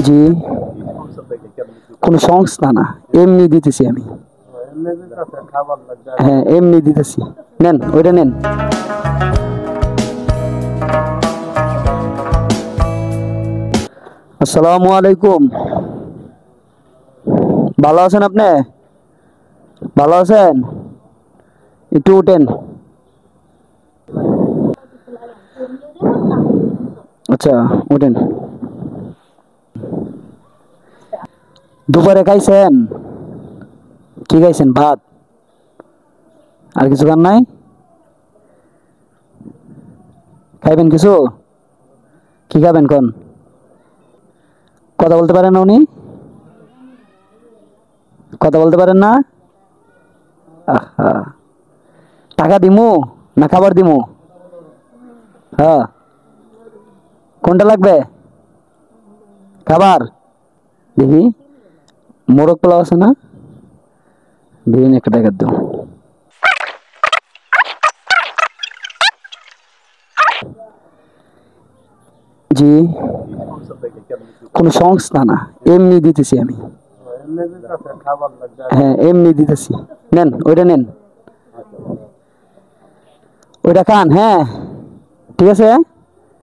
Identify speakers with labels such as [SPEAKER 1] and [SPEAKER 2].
[SPEAKER 1] জি, কোনো সংস্থা না, এমনি দিতেছি আমি। হ্যাঁ, এমনি দিতেছি, নেন ওইটা নেন। আসসালামু আলাইকুম। ভালো আছেন আপনি? ভালো আছেন? একটু উঠেন। আচ্ছা, উঠেন। দুপুরে খাইছেন? কি খাইছেন? ভাত আর কিছু খান নাই? খাইবেন কিছু? কি খাবেন কোন? কথা বলতে পারেন না উনি? কথা বলতে পারেন না? আহা, টাকা দিমু না খাবার দিমু? হ্যাঁ, কোনটা লাগবে? খাবার দেখি, মোরগ পোলাও আছে না? দিন একটা টাকা দাও। জি, কোনো সংস্থা না, এমনি দিতেছি আমি। হ্যাঁ, এমনি দিতেছি, নেন ওইটা নেন। ওইটা খান, হ্যাঁ ঠিক আছে।